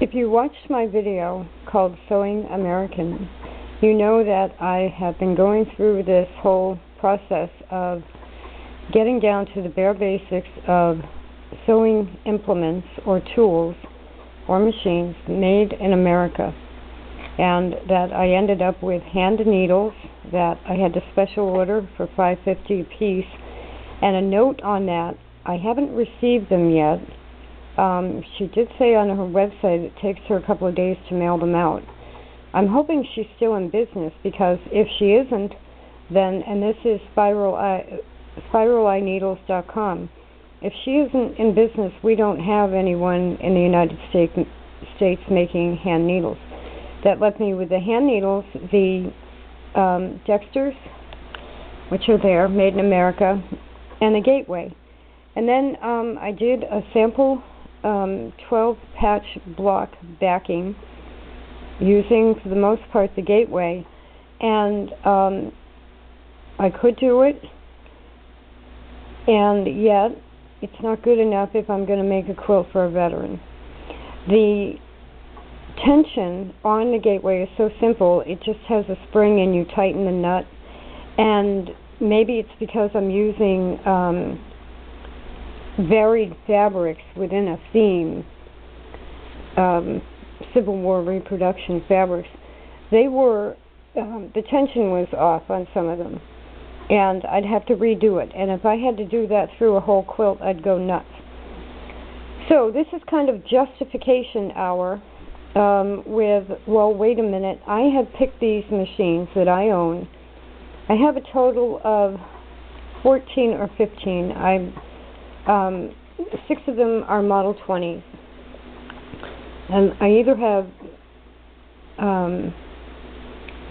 If you watched my video called Sewing American, you know that I have been going through this whole process of getting down to the bare basics of sewing implements or tools or machines made in America, and that I ended up with hand needles that I had to special order for $5.50 a piece, and a note on that. I haven't received them yet. She did say on her website it takes her a couple of days to mail them out. I'm hoping she's still in business, because if she isn't, then, and this is spiraleyeneedles.com, if she isn't in business, we don't have anyone in the United States making hand needles. That left me with the hand needles, the Dexters, which are there, made in America, and the Gateway. And then I did a sample 12-patch block backing using, for the most part, the Gateway, and I could do it, and yet it's not good enough if I'm going to make a quilt for a veteran. The tension on the Gateway is so simple. It just has a spring and you tighten the nut, and maybe it's because I'm using varied fabrics within a theme, Civil War reproduction fabrics. They were, the tension was off on some of them, and I'd have to redo it, and if I had to do that through a whole quilt, I'd go nuts. So this is kind of justification hour with, well, wait a minute, I have picked these machines that I own. I have a total of 14 or 15. 6 of them are Model 20s. And I either have, I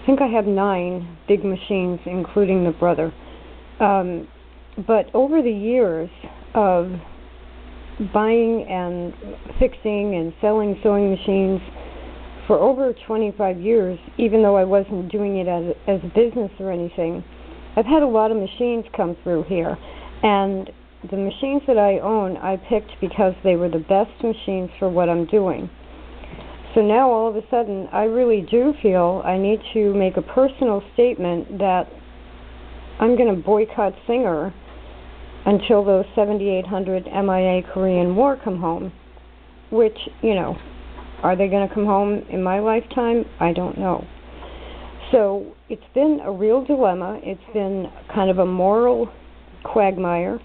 think I have 9 big machines, including the brother. But over the years of buying and fixing and selling sewing machines for over 25 years, even though I wasn't doing it as a business or anything, I've had a lot of machines come through here. And the machines that I own, I picked because they were the best machines for what I'm doing. So now all of a sudden, I really do feel I need to make a personal statement that I'm going to boycott Singer until those 7,800 MIA Korean War come home, which, you know, are they going to come home in my lifetime? I don't know. So it's been a real dilemma. It's been kind of a moral quagmire.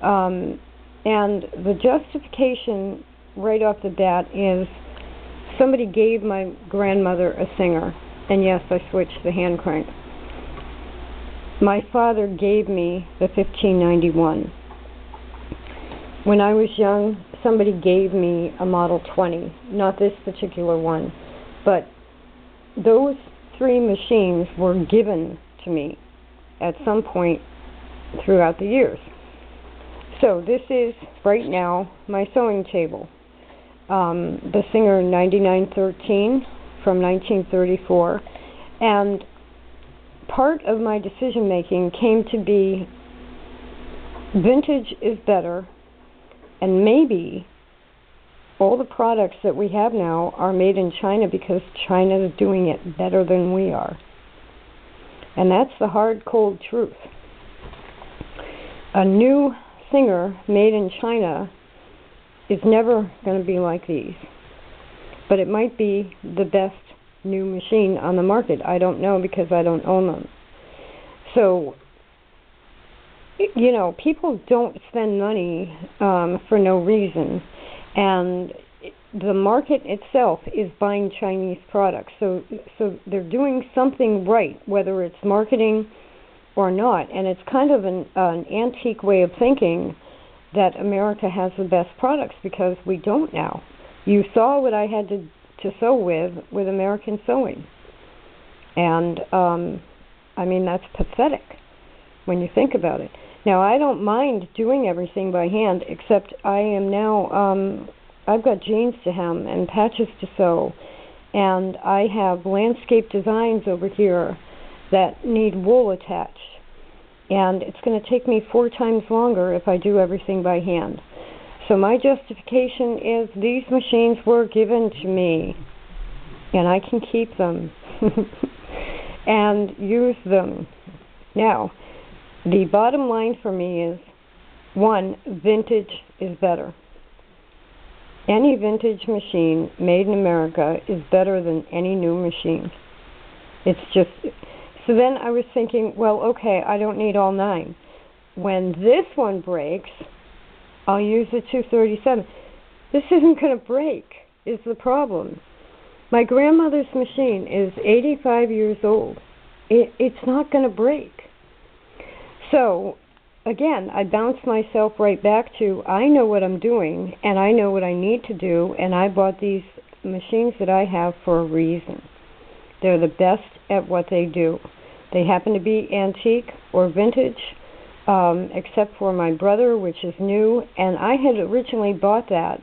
And the justification right off the bat is somebody gave my grandmother a Singer, and yes, I switched the hand crank. My father gave me the 1591. When I was young, somebody gave me a Model 20, not this particular one, but those 3 machines were given to me at some point throughout the years. So this is, right now, my sewing table. The Singer 9913 from 1934. And part of my decision making came to be vintage is better, and maybe all the products that we have now are made in China because China is doing it better than we are. And that's the hard, cold truth. A new Singer made in China is never going to be like these, but it might be the best new machine on the market. I don't know, because I don't own them. So, you know, people don't spend money for no reason, and the market itself is buying Chinese products. So they're doing something right, whether it's marketing or not. And it's kind of an antique way of thinking that America has the best products, because we don't now. You saw what I had to sew with American Sewing. And, I mean, that's pathetic when you think about it. Now, I don't mind doing everything by hand, except I am now, I've got jeans to hem and patches to sew, and I have landscape designs over here that need wool attached. And it's going to take me 4 times longer if I do everything by hand. So my justification is these machines were given to me, and I can keep them and use them. Now, the bottom line for me is, one, vintage is better. Any vintage machine made in America is better than any new machine. It's just... So then I was thinking, well, okay, I don't need all 9. When this one breaks, I'll use the 237. This isn't going to break, is the problem. My grandmother's machine is 85 years old. It's not going to break. So, again, I bounced myself right back to, I know what I'm doing, and I know what I need to do, and I bought these machines that I have for a reason. They're the best at what they do. They happen to be antique or vintage, except for my brother, which is new, and I had originally bought that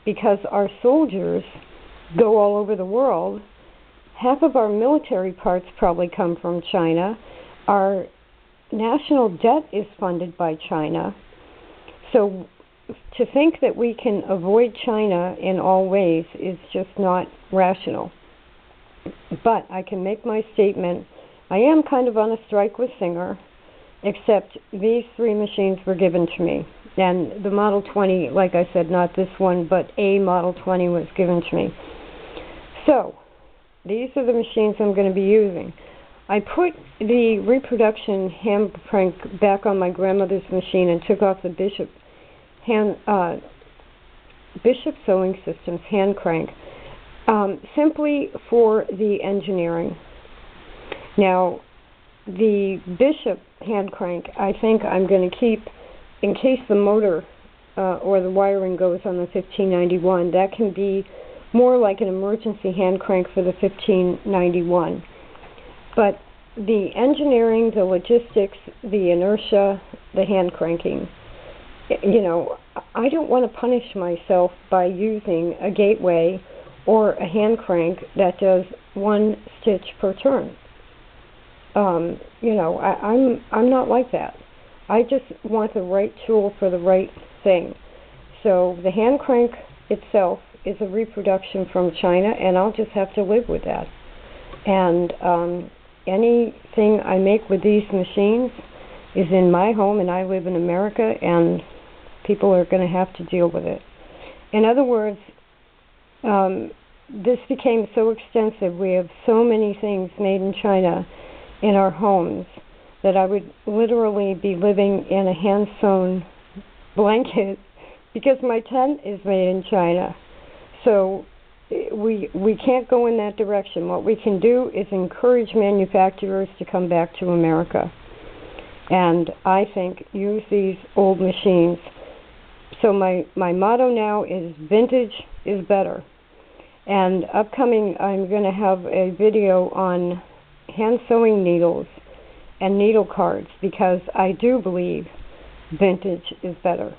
because our soldiers go all over the world. Half of our military parts probably come from China. Our national debt is funded by China. So to think that we can avoid China in all ways is just not rational. But I can make my statement. I am kind of on a strike with Singer, except these 3 machines were given to me. And the Model 20, like I said, not this one, but a Model 20 was given to me. So, these are the machines I'm going to be using. I put the reproduction hand crank back on my grandmother's machine and took off the Bishop Sewing Systems hand crank, simply for the engineering. Now, the Bishop hand crank, I think I'm going to keep in case the motor or the wiring goes on the 1591. That can be more like an emergency hand crank for the 1591. But the engineering, the logistics, the inertia, the hand cranking, I don't want to punish myself by using a gateway or a hand crank that does 1 stitch per turn. I'm not like that. I just want the right tool for the right thing. So the hand crank itself is a reproduction from China, and I'll just have to live with that. And anything I make with these machines is in my home, and I live in America, and people are going to have to deal with it. In other words, this became so extensive. We have so many things made in China in our homes that I would literally be living in a hand-sewn blanket because my tent is made in China. So we can't go in that direction. What we can do is encourage manufacturers to come back to America. And I think use these old machines. So my motto now is vintage is better. And upcoming, I'm going to have a video on hand sewing needles and needle cards because I do believe vintage is better.